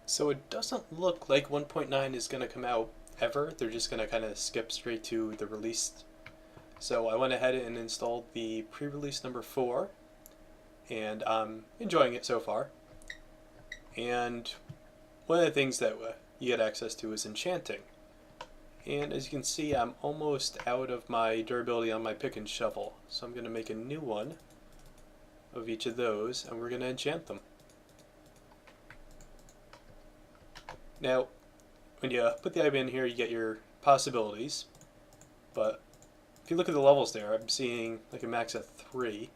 So it doesn't look like 1.9 is going to come out ever. They're just going to kind of skip straight to the release. So I went ahead and installed the pre-release number 4, and I'm enjoying it so far. And one of the things that you get access to is enchanting. And as you can see, I'm almost out of my durability on my pick and shovel. So I'm going to make a new one of each of those, and we're going to enchant them. Now, when you put the item in here, you get your possibilities. But if you look at the levels there, I'm seeing like a max of 3.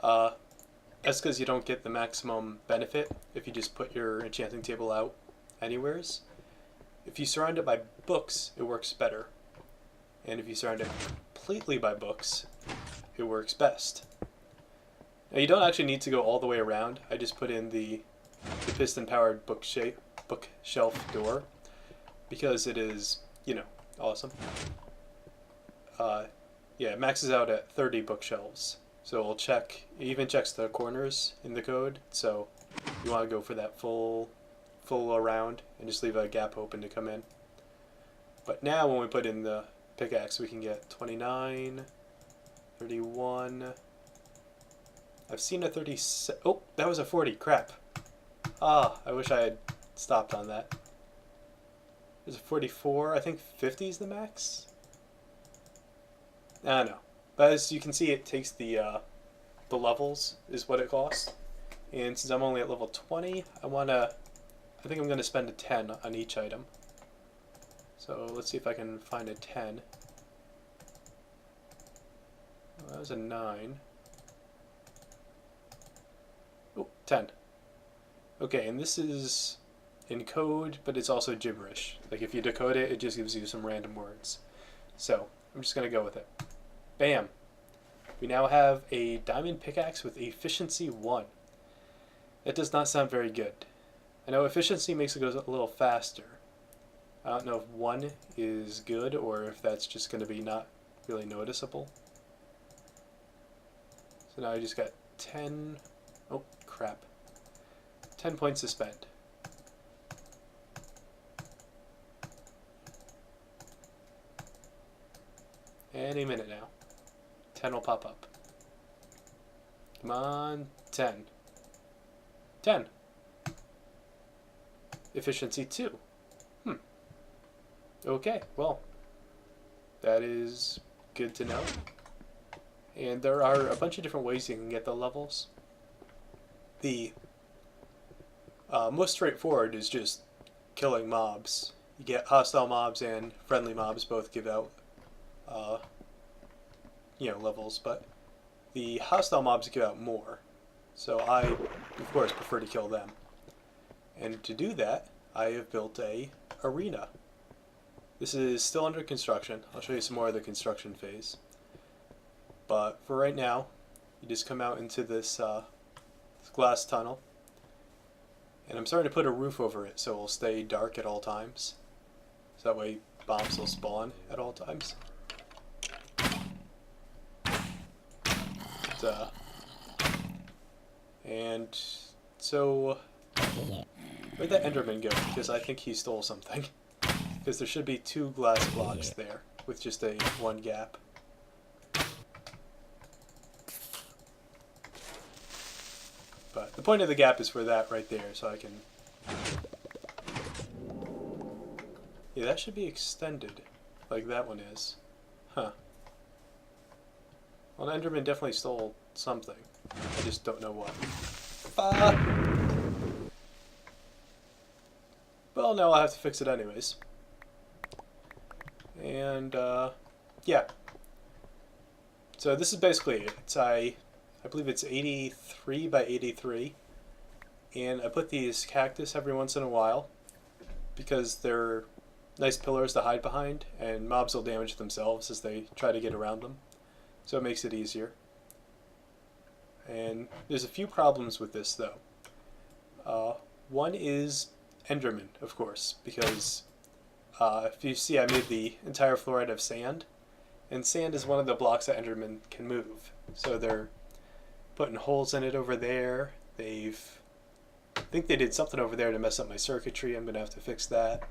That's because you don't get the maximum benefit if you just put your enchanting table out anywheres. If you surround it by books, it works better. And if you surround it completely by books, it works best. Now you don't actually need to go all the way around. I just put in the piston-powered bookshelf door because it is, awesome. Yeah, it maxes out at 30 bookshelves. So it even checks the corners in the code. So you want to go for that full around and just leave a gap open to come in. But now when we put in the pickaxe, we can get 29, 31. I've seen a 37. Oh, that was a 40. Crap. I wish I had stopped on that. There's a 44. I think 50 is the max. I don't know. But as you can see, it takes the levels is what it costs. And since I'm only at level 20, I think I'm going to spend a 10 on each item. So let's see if I can find a 10. Well, that was a 9. Oh, 10. Okay, and this is in code, but it's also gibberish. Like if you decode it, it just gives you some random words. So I'm just going to go with it. Bam! We now have a diamond pickaxe with efficiency 1. That does not sound very good. I know efficiency makes it go a little faster. I don't know if 1 is good or if that's just going to be not really noticeable. So now I just got 10... Oh, crap. 10 points to spend. Any minute now. 10 will pop up. Come on, 10. 10. Efficiency 2. Okay, well, that is good to know. And there are a bunch of different ways you can get the levels. The most straightforward is just killing mobs. You get hostile mobs and friendly mobs both give out levels, but the hostile mobs give out more. So I, of course, prefer to kill them. And to do that, I have built a arena. This is still under construction. I'll show you some more of the construction phase. But for right now, you just come out into this glass tunnel. And I'm starting to put a roof over it so it will stay dark at all times. So that way bombs will spawn at all times. And so, where'd that Enderman go? Because I think he stole something. Because there should be 2 glass blocks there with just a 1 gap. But the point of the gap is for that right there, so I can... Yeah, that should be extended, like that one is. Huh. Well, Enderman definitely stole something. I just don't know what. Well, now I'll have to fix it anyways. And, yeah. So this is basically it. I believe it's 83 by 83. And I put these cactus every once in a while because they're nice pillars to hide behind, and mobs will damage themselves as they try to get around them. So it makes it easier. And there's a few problems with this, though. One is Enderman, of course, because if you see, I made the entire floor out of sand, and sand is one of the blocks that Enderman can move. So they're putting holes in it over there. They've I think they did something over there to mess up my circuitry. I'm going to have to fix that.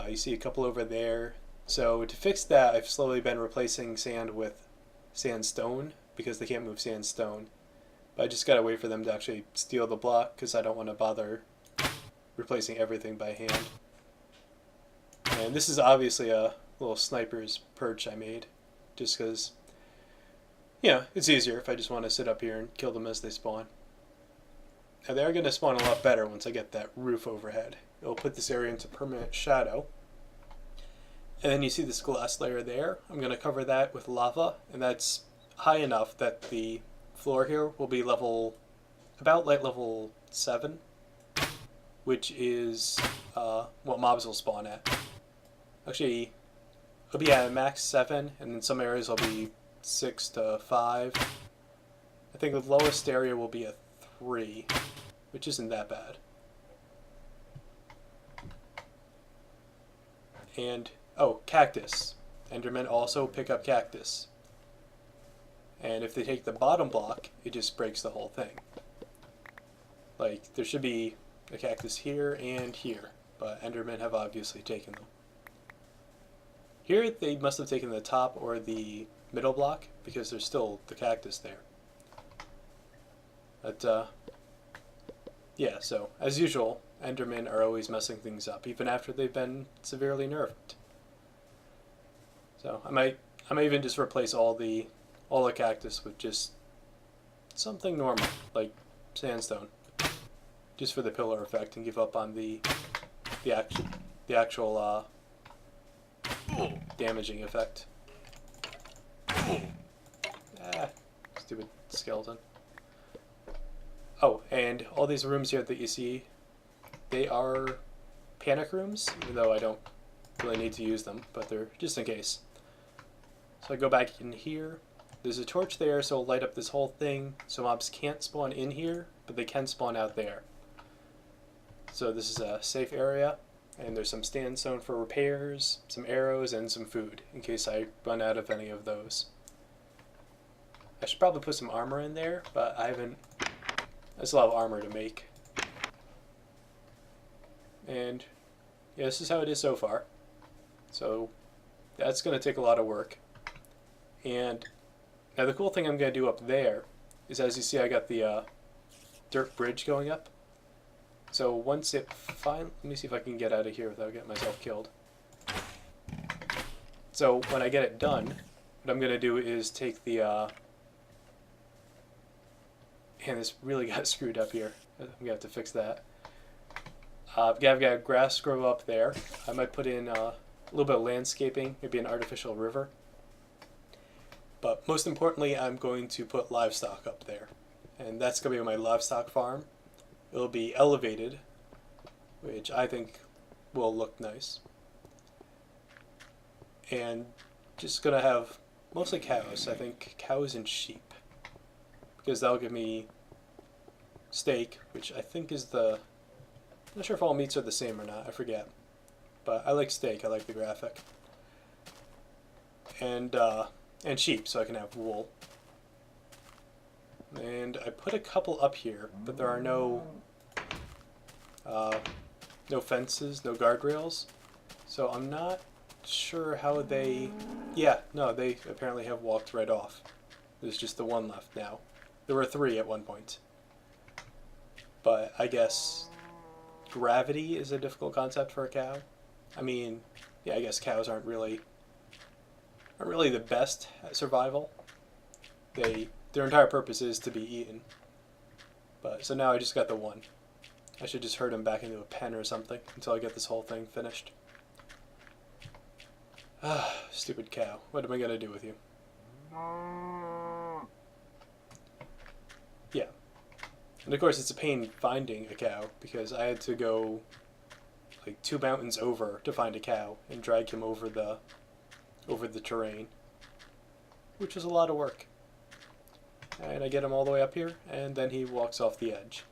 You see a couple over there. So to fix that, I've slowly been replacing sand with sandstone because they can't move sandstone. But I just got to wait for them to actually steal the block because I don't want to bother replacing everything by hand. And this is obviously a little sniper's perch I made just because, it's easier if I just want to sit up here and kill them as they spawn. Now they are going to spawn a lot better once I get that roof overhead. It'll put this area into permanent shadow. And then you see this glass layer there. I'm going to cover that with lava, and that's high enough that the floor here will be about light level 7, which is what mobs will spawn at. Actually, it'll be at max 7, and in some areas it'll be 6 to 5. I think the lowest area will be a 3, which isn't that bad. And, cactus. Endermen also pick up cactus. And if they take the bottom block, it just breaks the whole thing. Like, there should be a cactus here and here, but Endermen have obviously taken them. Here they must have taken the top or the middle block because there's still the cactus there. But, yeah, so as usual, Endermen are always messing things up, even after they've been severely nerfed. So I might even just replace all the cactus with just something normal, like sandstone, just for the pillar effect, and give up on the actual damaging effect. Stupid skeleton. Oh, and all these rooms here that you see, they are panic rooms, even though I don't really need to use them, but they're just in case. So I go back in here. There's a torch there, so it'll light up this whole thing, so mobs can't spawn in here, but they can spawn out there. So this is a safe area, and there's some sandstone for repairs, some arrows, and some food, in case I run out of any of those. I should probably put some armor in there, but I haven't. There's a lot of armor to make. And yeah, this is how it is so far. So that's going to take a lot of work. And now the cool thing I'm going to do up there is, as you see, I got the dirt bridge going up. So once it let me see if I can get out of here without getting myself killed. So when I get it done, what I'm going to do is take the and this really got screwed up here. I'm going to have to fix that. I've got grass grow up there. I might put in a little bit of landscaping, maybe an artificial river. But most importantly, I'm going to put livestock up there. And that's going to be my livestock farm. It'll be elevated, which I think will look nice. And just going to have mostly cows. I think cows and sheep. Because that'll give me steak, which I think is I'm not sure if all meats are the same or not, I forget. But I like steak, I like the graphic. And sheep, so I can have wool. And I put a couple up here, but there are no fences, no guardrails. So I'm not sure how they... Yeah, no, they apparently have walked right off. There's just the one left now. There were 3 at one point. But I guess gravity is a difficult concept for a cow. I mean, yeah, I guess cows aren't really the best at survival. Their entire purpose is to be eaten. But so now I just got the one. I should just herd him back into a pen or something until I get this whole thing finished. Ah, stupid cow. What am I gonna do with you? Yeah. And of course it's a pain finding a cow because I had to go like 2 mountains over to find a cow and drag him over the terrain, which was a lot of work. And I get him all the way up here, and then he walks off the edge.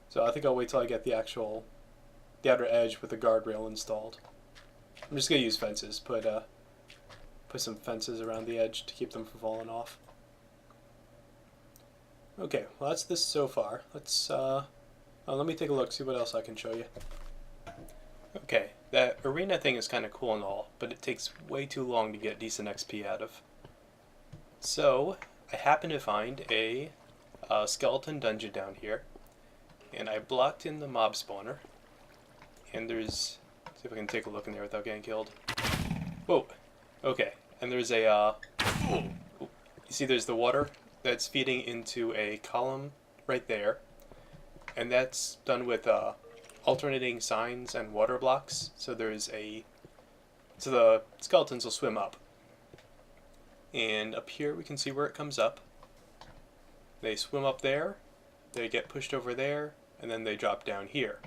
So I think I'll wait till I get the outer edge with the guardrail installed. I'm just gonna use fences. Put some fences around the edge to keep them from falling off. Okay, well that's this so far. Let me take a look, see what else I can show you. Okay, that arena thing is kind of cool and all, but it takes way too long to get decent XP out of. So, I happen to find a skeleton dungeon down here, and I blocked in the mob spawner, and there's, see if I can take a look in there without getting killed. Whoa, okay, and there's a, you see there's the water that's feeding into a column right there, and that's done with alternating signs and water blocks, so the skeletons will swim up. And up here we can see where it comes up. They swim up there, they get pushed over there, and then they drop down here.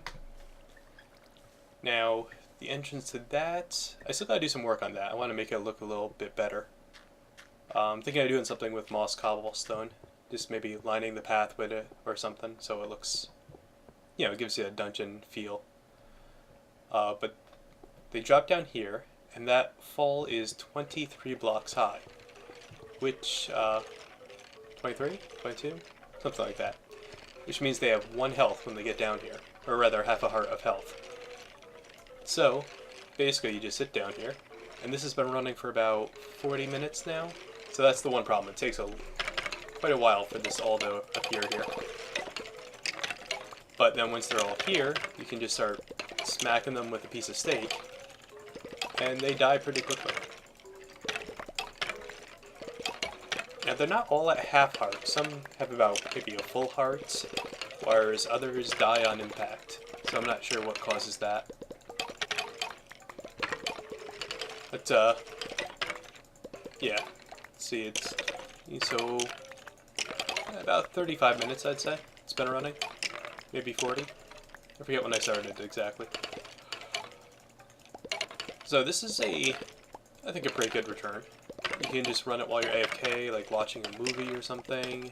Now, the entrance to that, I still gotta do some work on that. I want to make it look a little bit better. I'm thinking of doing something with moss cobblestone, just maybe lining the path with it or something, so it looks, you know, it gives you a dungeon feel. But they drop down here, and that fall is 23 blocks high, which, 23? 22? Something like that. Which means they have 1 health when they get down here, or rather half a heart of health. So, basically you just sit down here, and this has been running for about 40 minutes now, so that's the one problem. It takes quite a while for this all to appear here. But then once they're all here, you can just start smacking them with a piece of steak, and they die pretty quickly. Now they're not all at half heart. Some have about maybe a full heart, whereas others die on impact. So I'm not sure what causes that. But yeah. See, so about 35 minutes, I'd say it's been running. Maybe 40. I forget when I started exactly. So this is I think a pretty good return. You can just run it while you're AFK, like watching a movie or something.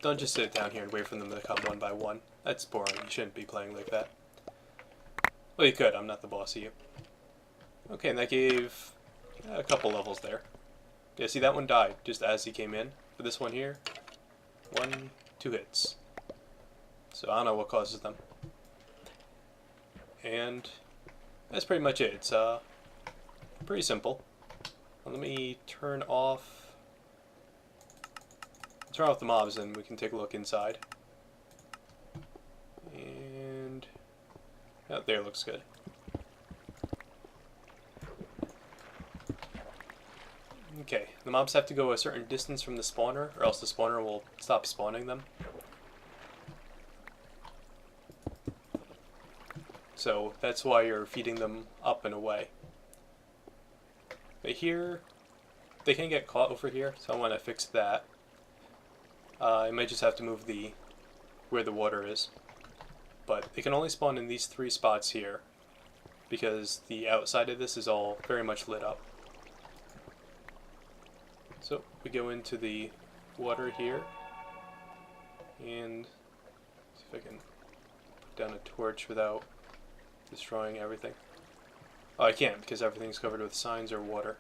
Don't just sit down here and wait for them to come one by one. That's boring. You shouldn't be playing like that. Well, you could. I'm not the boss of you. Okay, and that gave a couple levels there. Yeah, see, that one died just as he came in. But this one here, 2 hits. So I don't know what causes them. And that's pretty much it. It's pretty simple. Let me turn off the mobs and we can take a look inside. And oh, there, looks good. Okay, the mobs have to go a certain distance from the spawner, or else the spawner will stop spawning them. So that's why you're feeding them up and away. But here, they can get caught over here, so I want to fix that. I might just have to move where the water is. But they can only spawn in these 3 spots here, because the outside of this is all very much lit up. So we go into the water here, and see if I can put down a torch without destroying everything. Oh, I can't because everything's covered with signs or water.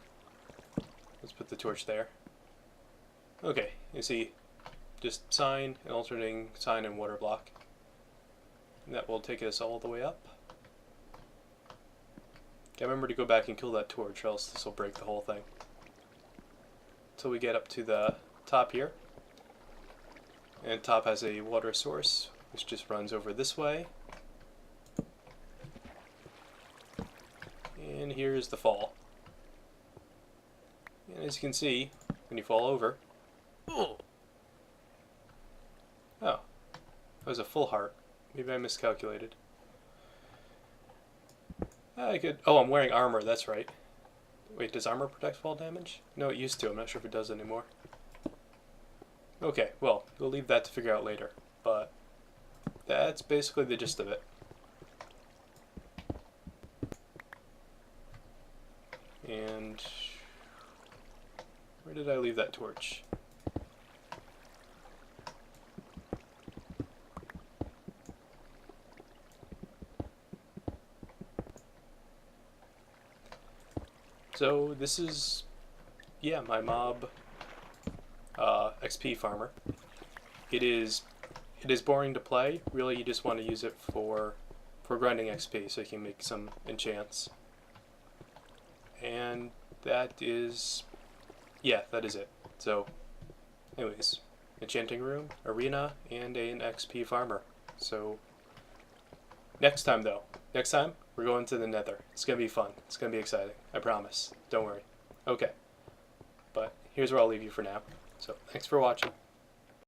Let's put the torch there. Okay, you see, just sign, and alternating sign and water block. And that will take us all the way up. Okay, remember to go back and kill that torch, or else this will break the whole thing. Until we get up to the top here. And top has a water source, which just runs over this way. And here's the fall. And as you can see, when you fall over... Oh! That was a full heart. Maybe I miscalculated. I could... Oh, I'm wearing armor, that's right. Wait, does armor protect fall damage? No, it used to. I'm not sure if it does anymore. Okay, well, we'll leave that to figure out later. But that's basically the gist of it. And where did I leave that torch? So this is, yeah, my mob XP farmer. it is boring to play. Really, you just want to use it for grinding XP so you can make some enchants. And that is it. So anyways, enchanting room, arena, and an XP farmer. So next time we're going to the Nether. It's gonna be fun. It's gonna be exciting. I promise. Don't worry. Okay. But here's where I'll leave you for now. So thanks for watching.